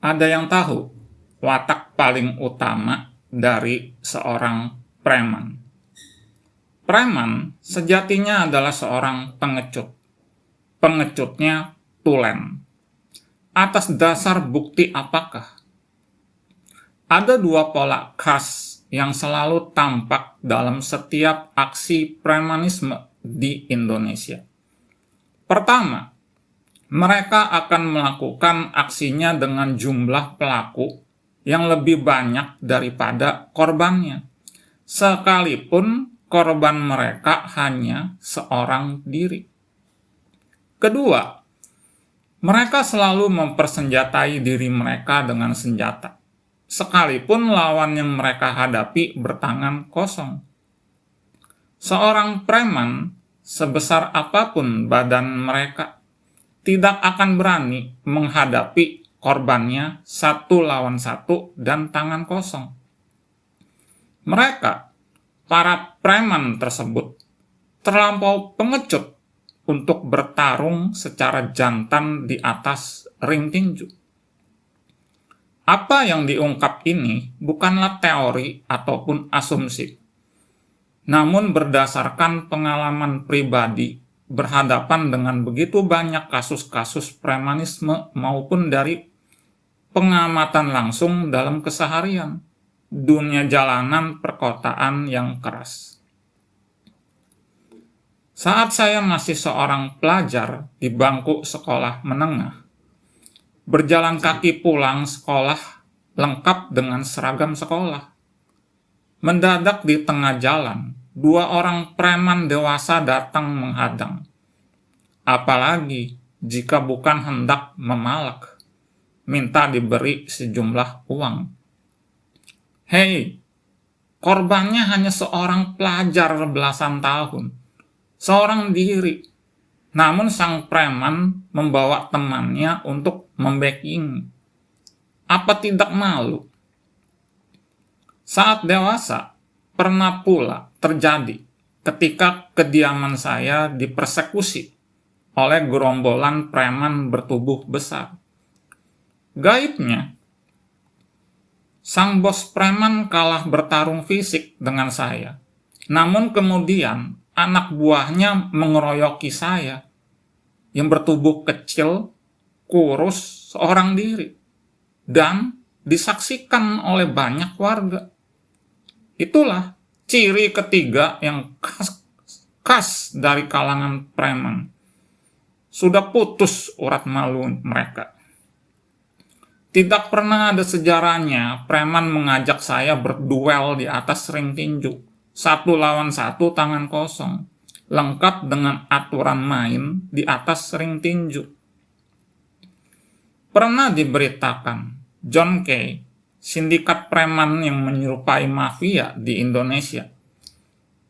Ada yang tahu watak paling utama dari seorang preman? Preman sejatinya adalah seorang pengecut. Pengecutnya tulen. Atas dasar bukti apakah? Ada dua pola khas yang selalu tampak dalam setiap aksi premanisme di Indonesia. Pertama, mereka akan melakukan aksinya dengan jumlah pelaku yang lebih banyak daripada korbannya, sekalipun korban mereka hanya seorang diri. Kedua, mereka selalu mempersenjatai diri mereka dengan senjata, sekalipun lawan yang mereka hadapi bertangan kosong. Seorang preman, sebesar apapun badan mereka, tidak akan berani menghadapi korbannya satu lawan satu dan tangan kosong. Mereka, para preman tersebut, terlampau pengecut untuk bertarung secara jantan di atas ring tinju. Apa yang diungkap ini bukanlah teori ataupun asumsi, namun berdasarkan pengalaman pribadi berhadapan dengan begitu banyak kasus-kasus premanisme maupun dari pengamatan langsung dalam keseharian dunia jalanan perkotaan yang keras. Saat saya masih seorang pelajar di bangku sekolah menengah, berjalan kaki pulang sekolah lengkap dengan seragam sekolah, mendadak di tengah jalan, dua orang preman dewasa datang menghadang. Apalagi jika bukan hendak memalak, minta diberi sejumlah uang. Hei, korbannya hanya seorang pelajar belasan tahun, seorang diri. Namun sang preman membawa temannya untuk membacking. Apa tidak malu? Saat dewasa, pernah pula terjadi ketika kediaman saya dipersekusi oleh gerombolan preman bertubuh besar. Gaibnya, sang bos preman kalah bertarung fisik dengan saya. Namun kemudian anak buahnya mengeroyoki saya yang bertubuh kecil, kurus, seorang diri, dan disaksikan oleh banyak warga. Itulah ciri ketiga yang khas dari kalangan preman. Sudah putus urat malu mereka. Tidak pernah ada sejarahnya preman mengajak saya berduel di atas ring tinju, satu lawan satu tangan kosong, lengkap dengan aturan main di atas ring tinju. Pernah diberitakan, John Kay, sindikat preman yang menyerupai mafia di Indonesia,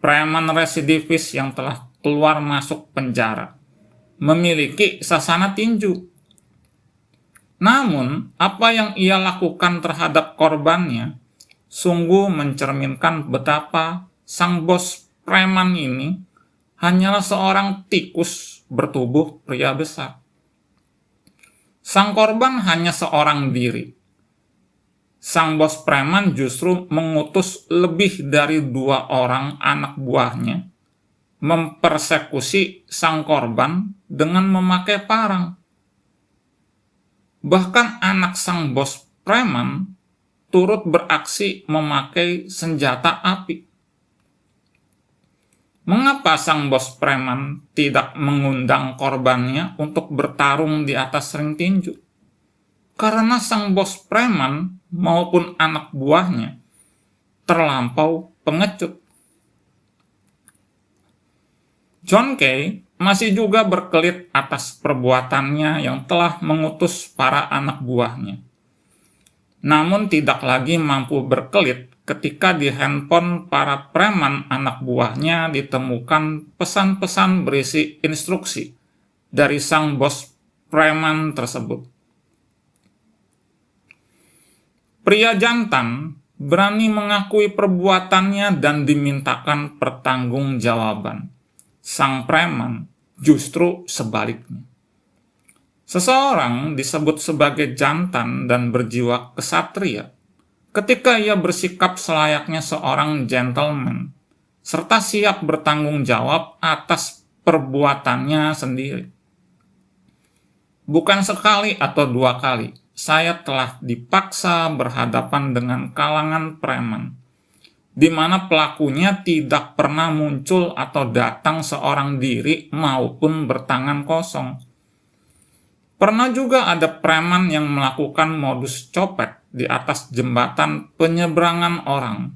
preman residivis yang telah keluar masuk penjara, memiliki sasana tinju. Namun, apa yang ia lakukan terhadap korbannya sungguh mencerminkan betapa sang bos preman ini hanyalah seorang tikus bertubuh pria besar. Sang korban hanya seorang diri. Sang bos preman justru mengutus lebih dari 2 orang anak buahnya mempersekusi sang korban dengan memakai parang. Bahkan anak sang bos preman turut beraksi memakai senjata api. Mengapa sang bos preman tidak mengundang korbannya untuk bertarung di atas ring tinju? Karena sang bos preman maupun anak buahnya terlampau pengecut. John Kay masih juga berkelit atas perbuatannya yang telah mengutus para anak buahnya. Namun tidak lagi mampu berkelit ketika di handphone para preman anak buahnya ditemukan pesan-pesan berisi instruksi dari sang bos preman tersebut. Pria jantan berani mengakui perbuatannya dan dimintakan pertanggungjawaban. Sang preman justru sebaliknya. Seseorang disebut sebagai jantan dan berjiwa kesatria ketika ia bersikap selayaknya seorang gentleman, serta siap bertanggung jawab atas perbuatannya sendiri. Bukan sekali atau dua kali, saya telah dipaksa berhadapan dengan kalangan preman, di mana pelakunya tidak pernah muncul atau datang seorang diri maupun bertangan kosong. Pernah juga ada preman yang melakukan modus copet di atas jembatan penyeberangan orang.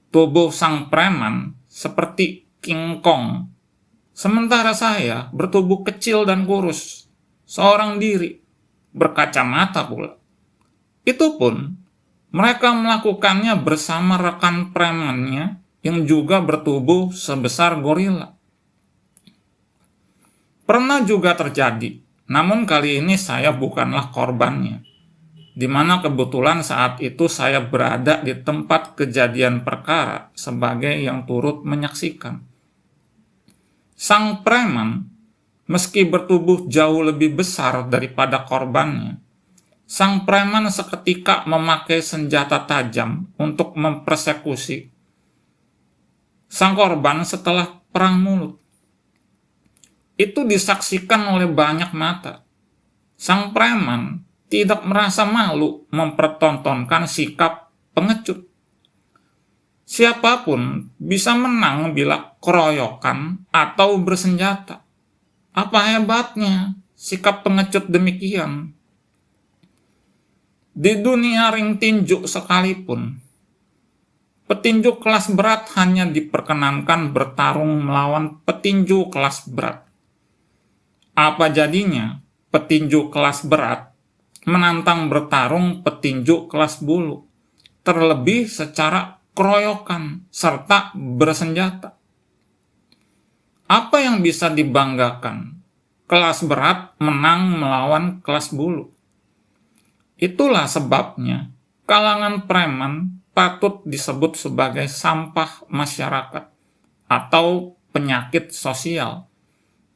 Tubuh sang preman seperti King Kong, sementara saya bertubuh kecil dan kurus, seorang diri, berkacamata pula. Itu pun mereka melakukannya bersama rekan premannya yang juga bertubuh sebesar gorila. Pernah juga terjadi, namun kali ini saya bukanlah korbannya, di mana kebetulan saat itu saya berada di tempat kejadian perkara sebagai yang turut menyaksikan. Sang preman, meski bertubuh jauh lebih besar daripada korbannya, sang preman seketika memakai senjata tajam untuk mempersekusi sang korban setelah perang mulut. Itu disaksikan oleh banyak mata. Sang preman tidak merasa malu mempertontonkan sikap pengecut. Siapapun bisa menang bila keroyokan atau bersenjata. Apa hebatnya sikap pengecut demikian? Di dunia ring tinju sekalipun, petinju kelas berat hanya diperkenankan bertarung melawan petinju kelas berat. Apa jadinya petinju kelas berat menantang bertarung petinju kelas bulu, terlebih secara keroyokan serta bersenjata? Apa yang bisa dibanggakan? Kelas berat menang melawan kelas bulu. Itulah sebabnya kalangan preman patut disebut sebagai sampah masyarakat atau penyakit sosial.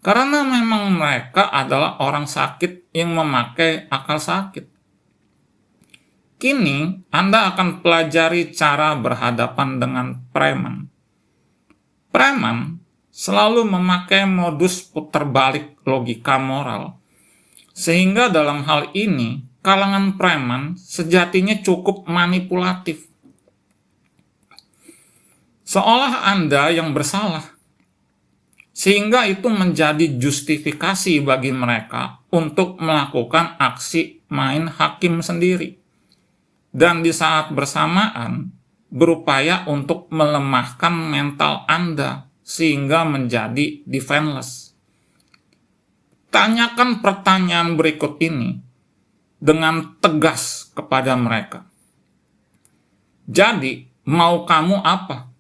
Karena memang mereka adalah orang sakit yang memakai akal sakit. Kini Anda akan pelajari cara berhadapan dengan preman. Preman selalu memakai modus putar balik logika moral. Sehingga dalam hal ini, kalangan preman sejatinya cukup manipulatif. Seolah Anda yang bersalah. Sehingga itu menjadi justifikasi bagi mereka untuk melakukan aksi main hakim sendiri. Dan di saat bersamaan, berupaya untuk melemahkan mental Anda sehingga menjadi defenseless. Tanyakan pertanyaan berikut ini dengan tegas kepada mereka. Jadi, mau kamu apa?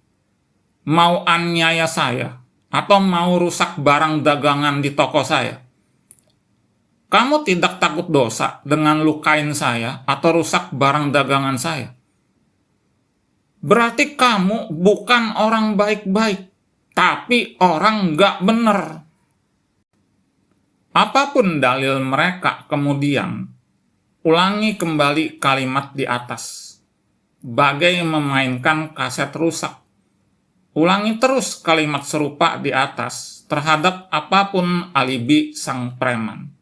Mau aniaya saya? Atau mau rusak barang dagangan di toko saya? Kamu tidak takut dosa dengan lukain saya atau rusak barang dagangan saya? Berarti kamu bukan orang baik-baik, tapi orang nggak bener. Apapun dalil mereka kemudian, ulangi kembali kalimat di atas. Bagai memainkan kaset rusak. Ulangi terus kalimat serupa di atas terhadap apapun alibi sang preman.